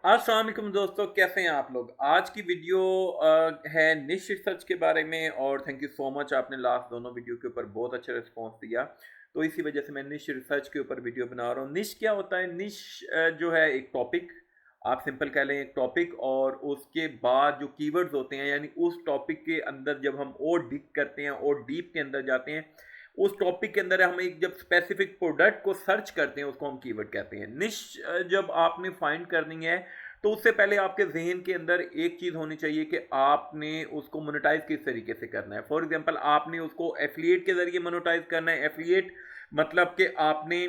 अस्सलाम वालेकुम दोस्तों, कैसे हैं आप लोग। आज की वीडियो है निश रिसर्च के बारे में और थैंक यू सो मच, आपने लास्ट दोनों वीडियो के ऊपर बहुत अच्छा रिस्पांस दिया। तो इसी वजह से मैं निश रिसर्च के ऊपर वीडियो बना रहा हूँ। निश क्या होता है? निश जो है एक टॉपिक, आप सिंपल कह लें एक टॉपिक, और उसके बाद जो कीवर्ड्स होते हैं, यानी उस टॉपिक के अंदर जब हम और डिग करते हैं और डीप के अंदर जाते हैं, उस टॉपिक के अंदर हम एक जब स्पेसिफिक प्रोडक्ट को सर्च करते हैं, उसको हम कीवर्ड कहते हैं। निश जब आपने फाइंड करनी है, तो उससे पहले आपके जहन के अंदर एक चीज़ होनी चाहिए कि आपने उसको मोनेटाइज किस तरीके से करना है। फॉर एग्जांपल, आपने उसको एफिलिएट के जरिए मोनेटाइज करना है। एफिलिएट मतलब कि आपने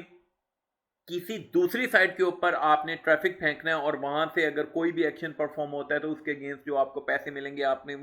किसी दूसरी साइट के ऊपर आपने ट्रैफिक फेंकना है और वहां से अगर कोई भी एक्शन परफॉर्म होता है तो उसके अगेंस्ट जो आपको पैसे मिलेंगे, आपने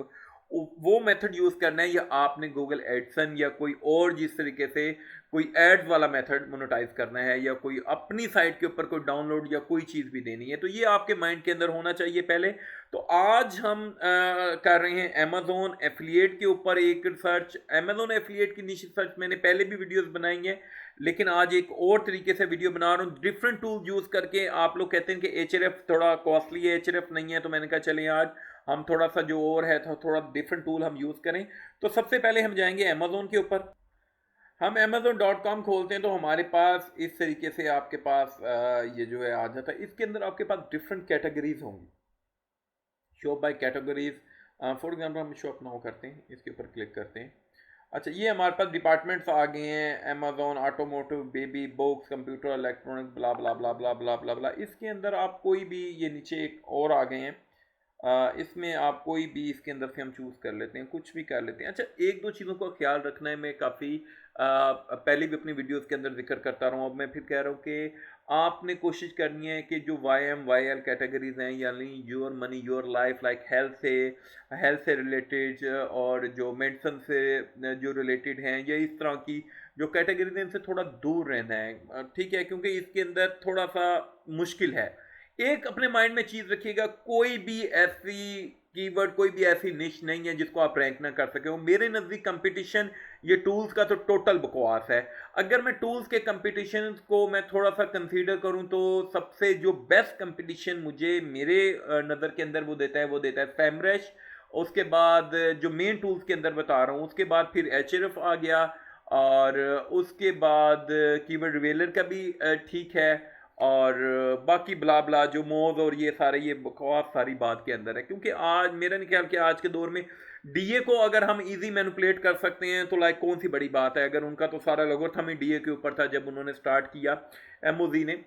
वो मेथड यूज करना है, या आपने गूगल एडसन या कोई और जिस तरीके से कोई एड्स वाला मेथड मोनेटाइज करना है, या कोई अपनी साइट के ऊपर कोई डाउनलोड या कोई चीज भी देनी है। तो ये आपके माइंड के अंदर होना चाहिए पहले। तो आज हम कर रहे हैं अमेजोन एफिलिएट के ऊपर एक रिसर्च। अमेजोन एफिलिएट की निश रिसर्च मैंने पहले भी वीडियोस बनाई है, लेकिन आज एक और तरीके से वीडियो बना रहा हूँ डिफरेंट टूल यूज करके। आप लोग कहते हैं कि एचआरएफ थोड़ा कॉस्टली है, एचआरएफ नहीं है, तो मैंने कहा चलें आज हम थोड़ा सा जो और है तो थोड़ा डिफरेंट टूल हम यूज करें। तो सबसे पहले हम जाएंगे अमेजोन के ऊपर। हम amazon.com खोलते हैं तो हमारे पास इस तरीके से आपके पास ये जो है आ जाता है। इसके अंदर आपके पास डिफरेंट कैटेगरीज होंगी, show by categories. For example हम शो नाउ करते हैं, इसके ऊपर क्लिक करते हैं। अच्छा, ये हमारे पास डिपार्टमेंट्स आ गए हैं, Amazon automotive, baby, books, computer, electronic, blah blah blah blah blah blah blah. इसके अंदर आप कोई भी, ये नीचे एक और आ गए हैं, इसमें आप कोई भी इसके अंदर से हम चूज़ कर लेते हैं, कुछ भी कर लेते हैं। अच्छा, एक दो चीज़ों का ख्याल रखना है। मैं काफ़ी पहले भी अपनी वीडियोस के अंदर जिक्र करता रहा हूँ, अब मैं फिर कह रहा हूँ कि आपने कोशिश करनी है कि जो Y M Y L categories हैं, यानी your money your life, like health से रिलेटेड, और जो मेडिसन से जो रिलेटेड हैं, या इस तरह की जो कैटेगरीज हैं, इनसे थोड़ा दूर रहना है। ठीक है, क्योंकि इसके अंदर थोड़ा सा मुश्किल है। एक अपने माइंड में चीज रखिएगा, कोई भी ऐसी कीवर्ड, कोई भी ऐसी निश नहीं है जिसको आप रैंक ना कर सके हो। मेरे नजदीक कंपटीशन ये टूल्स का तो टोटल बकवास है। अगर मैं टूल्स के कंपटीशन को मैं थोड़ा सा कंसीडर करूं, तो सबसे जो बेस्ट कंपटीशन मुझे मेरे नज़र के अंदर वो देता है सैमरश। उसके बाद जो मेन टूल्स के अंदर बता रहा हूं, उसके बाद फिर एचआरएफ आ गया, और उसके बाद कीवर्ड रिवेलर का भी ठीक है, और बाकी ब्ला ब्ला जो मोज और ये सारे, ये बकवास सारी बात के अंदर है। क्योंकि आज मेरा नहीं ख्याल कि आज के दौर में डीए को अगर हम इजी मैनिपुलेट कर सकते हैं तो लाइक कौन सी बड़ी बात है। अगर उनका तो सारा लोगोथम ही डीए के ऊपर था जब उन्होंने स्टार्ट किया, एमओजी ने।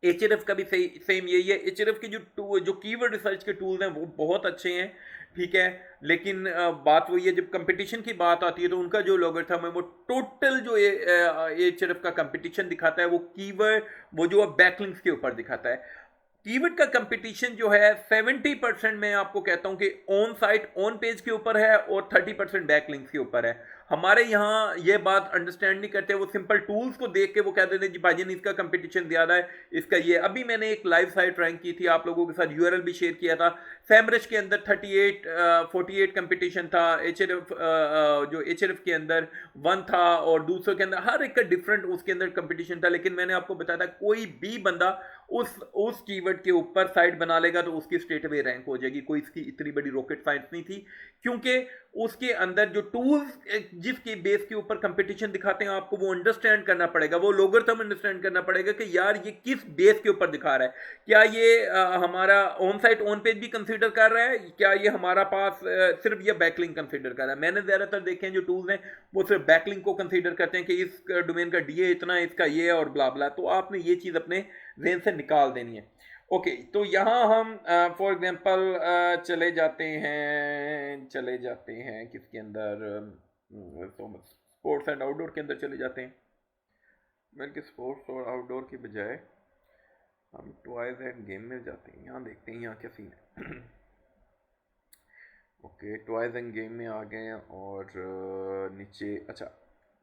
एचआरएफ का भी सही सेम यही है। एचआरएफ के जो कीवर्ड रिसर्च के टूल्स हैं वो बहुत अच्छे हैं, ठीक है। लेकिन बात वही है, जब कंपटीशन की बात आती है तो उनका जो लॉगरिथम है वो टोटल जो एचआरएफ का कंपटीशन दिखाता है, वो कीवर्ड, वो जो बैकलिंक्स के ऊपर दिखाता है। कीवर्ड का कंपटीशन जो है 70% मैं आपको कहता हूं कि ऑन साइट ऑन पेज के ऊपर है, और 30% बैकलिंक्स के ऊपर है। हमारे यहाँ ये बात अंडरस्टैंड नहीं करते, वो सिंपल टूल्स को देख के वो कहते थे जी भाईजान इसका कंपटीशन ज्यादा है, इसका ये। अभी मैंने एक लाइव साइट रैंक की थी, आप लोगों के साथ यूआरएल भी शेयर किया था। सैमरश के अंदर 48 कंपटीशन था, एचआरएफ जो एचआरएफ के अंदर 1 था, और दूसरों के अंदर हर एक का डिफरेंट उसके अंदर कंपटीशन था। लेकिन मैंने आपको बताया था कोई भी बंदा उस कीवर्ड के ऊपर साइट बना लेगा तो उसकी स्ट्रेट अवे रैंक हो जाएगी। कोई इसकी इतनी बड़ी रॉकेट साइंस नहीं थी, क्योंकि उसके अंदर जो टूल्स जिसके बेस के ऊपर कंपटीशन दिखाते हैं, आपको वो अंडरस्टैंड करना पड़ेगा, वो लोगरिथम अंडरस्टैंड करना पड़ेगा कि यार ये किस बेस के ऊपर दिखा रहा है। क्या ये हमारा ऑन साइट ऑन पेज भी कंसीडर कर रहा है, क्या ये हमारा पास सिर्फ ये बैकलिंक कंसीडर कर रहा है। मैंने ज्यादातर देखे हैं जो टूल्स हैं वो सिर्फ बैकलिंक को कंसीडर करते हैं कि इस डोमेन का डीए इतना है, इसका ये है, और ब्ला ब्ला। तो आपने ये चीज अपने जेन से निकाल देनी है। ओके, तो यहाँ हम फॉर एग्जांपल चले जाते हैं किसके अंदर, स्पोर्ट्स एंड आउटडोर के अंदर चले जाते हैं। बल्कि स्पोर्ट्स और आउटडोर की बजाय हम टॉयज एंड गेम में जाते हैं। यहाँ देखते हैं यहाँ क्या सीन है। ओके, टॉयज एंड गेम में आ गए हैं, और नीचे अच्छा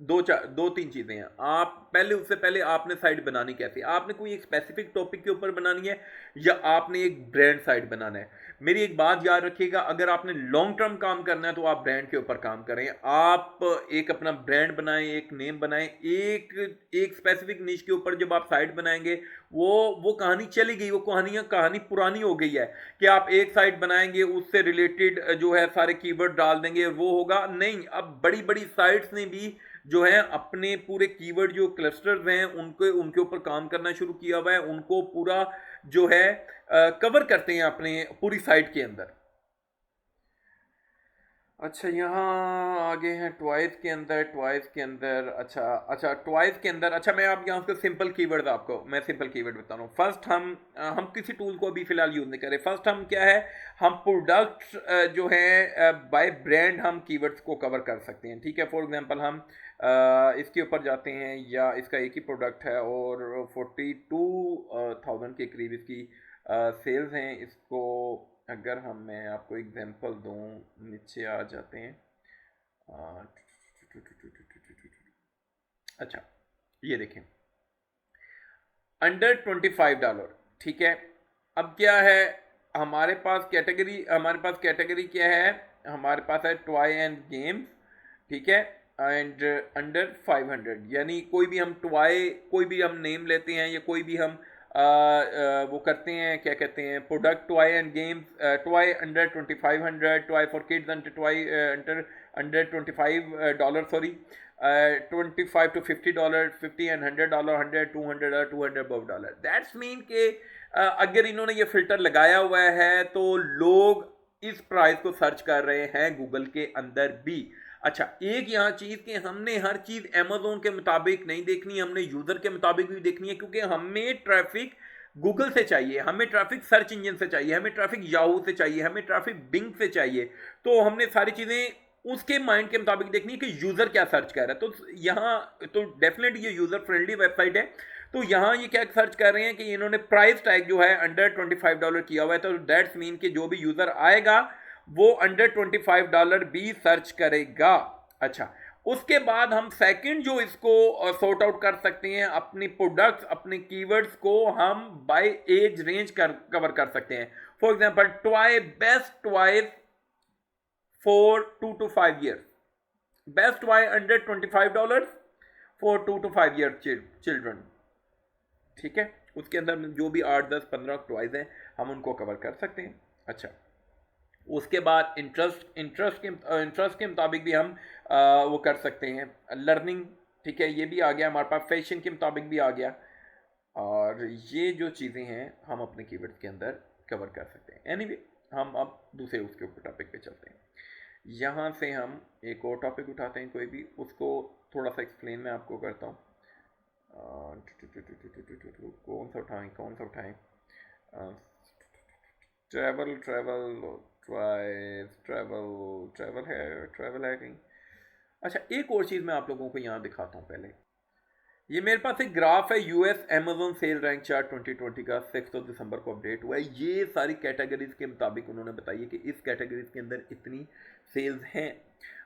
दो तीन चीजें हैं। आप पहले, उससे पहले आपने साइट बनानी कैसे, आपने कोई एक स्पेसिफिक टॉपिक के ऊपर बनानी है या आपने एक ब्रांड साइट बनाना है। मेरी एक बात याद रखिएगा, अगर आपने लॉन्ग टर्म काम करना है तो आप ब्रांड के ऊपर काम करें। आप एक अपना ब्रांड बनाएं, एक नेम बनाएं, एक एक स्पेसिफिक निश के ऊपर जब आप साइट बनाएंगे, वो कहानी चली गई, वो कहानी पुरानी हो गई है कि आप एक साइट बनाएंगे, उससे रिलेटेड जो है सारे कीवर्ड डाल देंगे, वो होगा नहीं। अब बड़ी बड़ी साइट्स ने भी जो है अपने पूरे कीवर्ड जो क्लस्टर्स हैं उनके उनके ऊपर काम करना शुरू किया हुआ है, उनको पूरा जो है कवर करते हैं अपने पूरी साइट के अंदर। अच्छा, यहाँ आगे हैं ट्वाइस के अंदर, ट्वाइस के अंदर, अच्छा अच्छा ट्वाइस के अंदर। अच्छा, मैं आप यहाँ से सिंपल कीवर्ड, आपको मैं सिंपल कीवर्ड बता रहा हूँ। फर्स्ट हम किसी टूल को अभी फिलहाल यूज़ नहीं कर रहे। फर्स्ट हम क्या है, हम प्रोडक्ट्स जो है बाय ब्रांड हम कीवर्ड्स को कवर कर सकते हैं, ठीक है। फॉर एग्जांपल हम इसके ऊपर जाते हैं, या इसका एक ही प्रोडक्ट है और 42,000 के करीब इसकी सेल्स हैं। इसको अगर मैं आपको एग्जांपल दूं, नीचे आ जाते हैं। आ, अच्छा, ये देखें, अंडर $25, ठीक है। अब क्या है, हमारे पास कैटेगरी क्या है, हमारे पास है टॉय एंड गेम्स, ठीक है। एंड अंडर 500, यानी कोई भी हम टॉय, कोई भी हम नेम लेते हैं, या कोई भी हम वो करते हैं, क्या कहते हैं, product toy and games, toy under 2500, toy for kids under toy under under $25, sorry, 25 to $50, 50 and $100, 100, 200, 200 above dollar. That's mean के अगर इन्होंने ये फिल्टर लगाया हुआ है तो लोग इस प्राइस को सर्च कर रहे हैं गूगल के अंदर भी। अच्छा, एक यहाँ चीज कि हमने हर चीज अमेजोन के मुताबिक नहीं देखनी, हमने यूजर के मुताबिक भी देखनी है, क्योंकि हमें ट्रैफिक गूगल से चाहिए, हमें ट्रैफिक सर्च इंजन से चाहिए, हमें ट्रैफिक याहू से चाहिए, हमें ट्रैफिक बिंग से चाहिए। तो हमने सारी चीजें उसके माइंड के मुताबिक देखनी है कि यूजर क्या सर्च कर रहा है। तो यहाँ तो डेफिनेटली ये यूजर फ्रेंडली वेबसाइट है। तो यहाँ ये क्या सर्च कर रहे हैं कि इन्होंने प्राइस टैग जो है अंडर $25 किया हुआ है, तो दैट्स मीन कि जो भी यूजर आएगा वो अंडर $25 भी सर्च करेगा। अच्छा, उसके बाद हम सेकंड जो इसको सॉर्ट आउट कर सकते हैं, अपनी प्रोडक्ट्स, अपने कीवर्ड्स को हम बाय एज रेंज कवर कर सकते हैं। For example, toy, best toys for 2 to 5 years, best toy under $25 for 2 to 5 year children, ठीक है। उसके अंदर जो भी 8, 10, 15 टॉयज हैं हम उनको कवर कर सकते हैं। अच्छा, उसके बाद इंटरेस्ट के मुताबिक भी हम वो कर सकते हैं, लर्निंग, ठीक है, ये भी आ गया हमारे पास, फैशन के मुताबिक भी आ गया। और ये जो चीज़ें हैं हम अपने कीवर्ड्स के अंदर कवर कर सकते हैं। एनीवे, हम अब दूसरे उसके ऊपर टॉपिक पे चलते हैं। यहाँ से हम एक और टॉपिक उठाते हैं, कोई भी, उसको थोड़ा सा एक्सप्लेन मैं आपको करता हूँ। कौन सा उठाएं, ट्रैवल ट्रैवल ट्रैवल है कहीं। अच्छा, एक और चीज़ मैं आप लोगों को यहाँ दिखाता हूँ पहले। ये मेरे पास एक ग्राफ है, US Amazon sale rank chart 2020 का, 6 दिसंबर को अपडेट हुआ है। ये सारी कैटेगरीज के मुताबिक उन्होंने बताई है कि इस कैटेगरीज के अंदर इतनी सेल्स हैं।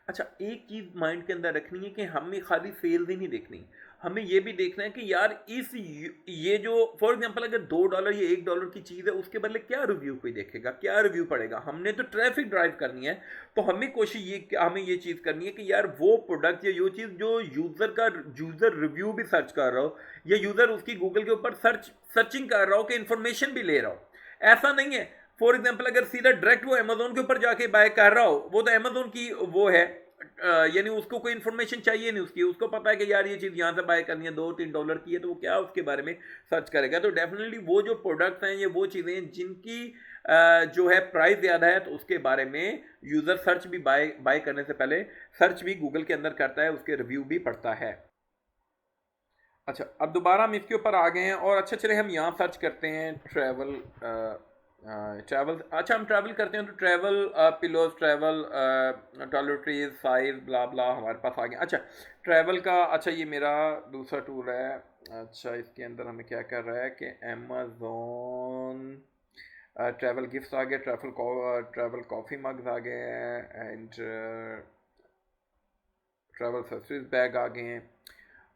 अच्छा, एक चीज़ माइंड के अंदर रखनी है कि हमें खाली सेल्स ही नहीं देखनी, हमें ये भी देखना है कि यार ये जो फॉर एग्जांपल अगर $2 या $1 की चीज़ है, उसके बदले क्या रिव्यू कोई देखेगा, क्या रिव्यू पड़ेगा। हमने तो ट्रैफिक ड्राइव करनी है, तो हमें कोशिश हमें ये चीज़ करनी है कि यार वो प्रोडक्ट या ये चीज़ जो यूज़र रिव्यू भी सर्च कर रहा हो, या यूज़र उसकी गूगल के ऊपर सर्चिंग कर रहा हो, कि इन्फॉर्मेशन भी ले रहा हो। ऐसा नहीं है फॉर एग्जाम्पल अगर सीधा डायरेक्ट वो अमेजोन के ऊपर जाके बाय कर रहा हो, वो तो अमेजोन की वो है, यानी उसको कोई इन्फॉर्मेशन चाहिए नहीं उसकी, उसको पता है कि यार ये चीज़ यहाँ से बाय करनी है, $2-3 की है, तो वो क्या उसके बारे में सर्च करेगा। तो डेफिनेटली वो जो प्रोडक्ट्स हैं, ये वो चीज़ें हैं जिनकी जो है प्राइस ज़्यादा है, तो उसके बारे में यूज़र सर्च भी बाय करने से पहले सर्च भी गूगल के अंदर करता है, उसके रिव्यू भी पढ़ता है। अच्छा, अब दोबारा हम इसके ऊपर आ गए हैं, और अच्छा चले हम यहाँ सर्च करते हैं ट्रैवल, अच्छा हम ट्रैवल करते हैं, तो travel pillows, travel toiletries, size, blah blah हमारे पास आ गया। अच्छा, ट्रैवल का, अच्छा ये मेरा दूसरा टूल है। अच्छा, इसके अंदर हमें क्या कर रहा है कि अमेजोन ट्रैवल गिफ्ट आ गया, ट्रैवल कॉफ़ी मग्स आ गए, एंड ट्रैवल एक्सेसरीज बैग आ गए हैं,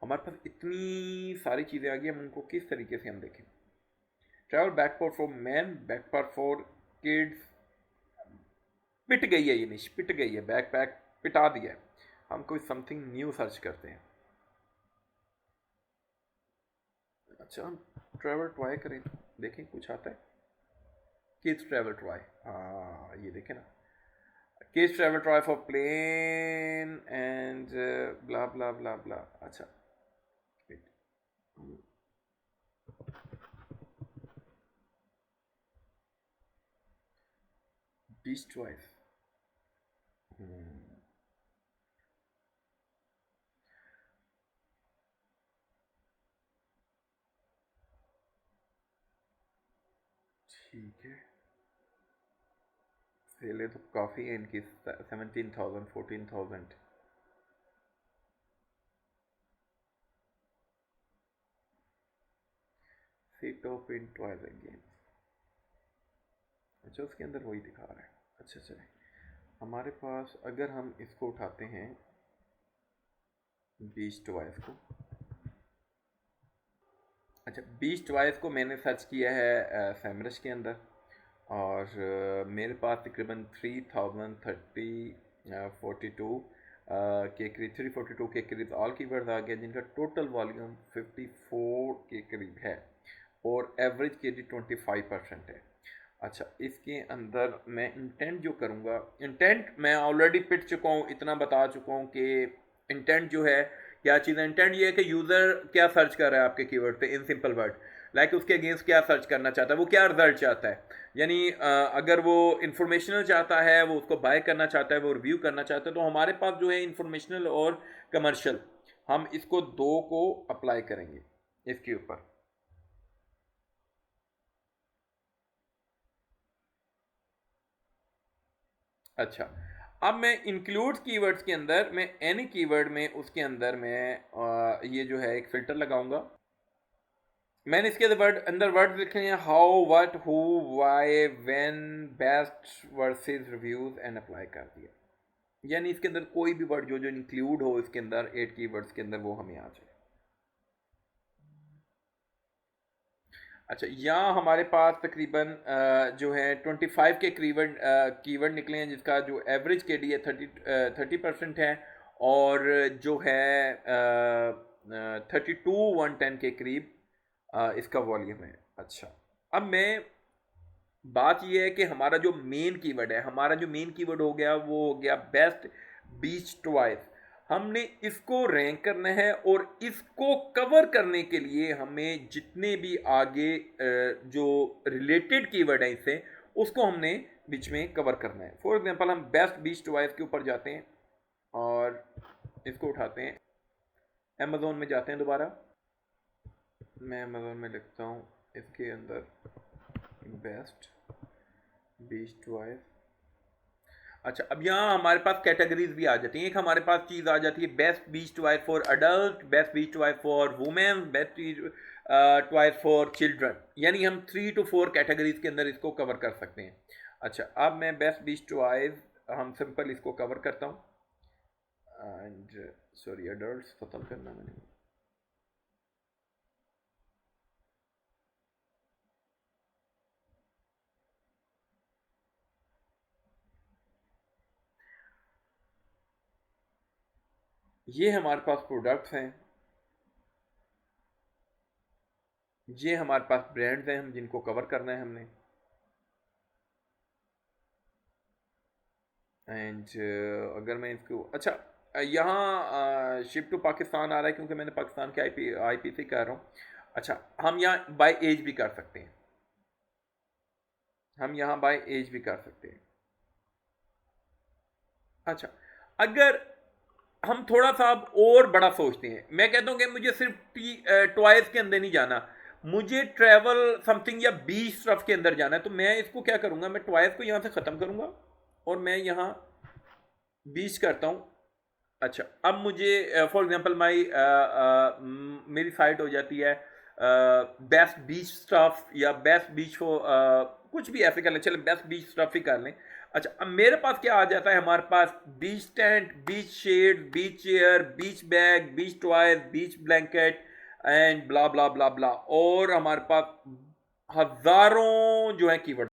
हमारे पास इतनी सारी चीज़ें आ गई, हम उनको किस तरीके से हम देखें। Travel backpack for man, backpack for kids, पिट गई है ये निश, पिट गई है, बैकपैक पिटा दिया है। हम कोई समथिंग न्यू सर्च करते हैं। अच्छा, हम ट्रैवल टॉय करें, देखें कुछ आता है। किड्स ट्रैवल टॉय, हाँ ये देखें ना, kids travel toy for plane and blah blah blah blah. अच्छा, बीच टॉयज, ठीक है, सेलें तो काफ़ी है इनकी, 17,000 14,000। Seat of in toys again, अच्छा उसके अंदर वही दिखा रहा है। अच्छा चले, हमारे पास अगर हम इसको उठाते हैं बीच टॉयज को, अच्छा बीच टॉयज को मैंने सर्च किया है सैमरश के अंदर, और मेरे पास तकरीबन 3042 के करीब, 342 के करीब ऑल कीवर्ड्स आ गया, जिनका टोटल वॉल्यूम 54 के करीब है और एवरेज के लिए 25% है। अच्छा, इसके अंदर मैं इंटेंट जो करूँगा, इंटेंट मैं ऑलरेडी पिट चुका हूँ, इतना बता चुका हूँ कि इंटेंट जो है क्या चीज़ है। इंटेंट ये है कि यूज़र क्या सर्च कर रहा है आपके कीवर्ड पे, इन सिंपल वर्ड, लाइक उसके अगेंस्ट क्या सर्च करना चाहता है, वो क्या रिजल्ट चाहता है। यानी अगर वो इंफॉर्मेशनल चाहता है, वो उसको बाय करना चाहता है, वो रिव्यू करना चाहता है, तो हमारे पास जो है इंफॉर्मेशनल और कमर्शियल, हम इसको दो को अप्लाई करेंगे इसके ऊपर। अच्छा, अब मैं इंक्लूड कीवर्ड्स के अंदर, मैं एनी कीवर्ड में उसके अंदर मैं ये जो है एक फ़िल्टर लगाऊंगा। मैंने इसके अंदर वर्ड लिखे हैं how, what, who, why, when, best, versus, reviews and apply कर दिया। यानी इसके अंदर कोई भी वर्ड जो जो इंक्लूड हो इसके अंदर 8 कीवर्ड्स के अंदर, वो हमें आ जाए। अच्छा, यहाँ हमारे पास तकरीबन जो है 25 के करीबन कीवर्ड निकले हैं, जिसका जो एवरेज के लिए 30% है, और जो है 32 110 के करीब इसका वॉल्यूम है। अच्छा, अब मैं, बात यह है कि हमारा जो मेन कीवर्ड है, हमारा जो मेन कीवर्ड हो गया वो हो गया बेस्ट बीच टॉयज। हमने इसको रैंक करना है, और इसको कवर करने के लिए हमें जितने भी आगे जो रिलेटेड कीवर्ड है इससे, उसको हमने बीच में कवर करना है। फॉर एग्जांपल, हम बेस्ट बीच टॉयज के ऊपर जाते हैं और इसको उठाते हैं, अमेज़ोन में जाते हैं दोबारा, मैं अमेज़ोन में लिखता हूँ इसके अंदर बेस्ट बीच टॉयज। अच्छा, अब यहाँ हमारे पास कैटेगरीज भी आ जाती हैं। एक हमारे पास चीज़ आ जाती है best beach toy for adult, best beach toy for women, best toy for children. यानी हम 3 to 4 कैटेगरीज के अंदर इसको कवर कर सकते हैं। अच्छा, अब मैं बेस्ट बीच टॉयज, हम सिंपल इसको कवर करता हूँ, एंड सॉरी अडल्ट ख़त्म करना मैंने। ये हमारे पास प्रोडक्ट्स हैं, ये हमारे पास ब्रांड्स हैं, हम जिनको कवर करना है हमने। एंड अगर मैं इसको, अच्छा यहाँ शिप टू पाकिस्तान आ रहा है क्योंकि मैंने पाकिस्तान के आईपी से कर रहा हूँ। अच्छा, हम यहाँ बाय एज भी कर सकते हैं, हम यहाँ बाय एज भी कर सकते हैं। अच्छा, अगर हम थोड़ा सा अब और बड़ा सोचते हैं, मैं कहता हूँ कि मुझे सिर्फ टॉयज के अंदर नहीं जाना, मुझे ट्रैवल समथिंग या बीच स्टफ के अंदर जाना है, तो मैं इसको क्या करूँगा, मैं टॉयज को यहाँ से ख़त्म करूँगा और मैं यहाँ बीच करता हूँ। अच्छा, अब मुझे फॉर एग्जांपल मेरी साइट हो जाती है बेस्ट बीच स्टफ या बेस्ट बीच फॉर कुछ भी ऐसे कर लें, चले बेस्ट बीच स्टफ ही कर लें। अच्छा, अब मेरे पास क्या आ जाता है, हमारे पास beach tent, beach shade, beach chair, beach bag, beach toys, beach blanket and blah blah blah blah, और हमारे पास हजारों जो है कीवर्ड।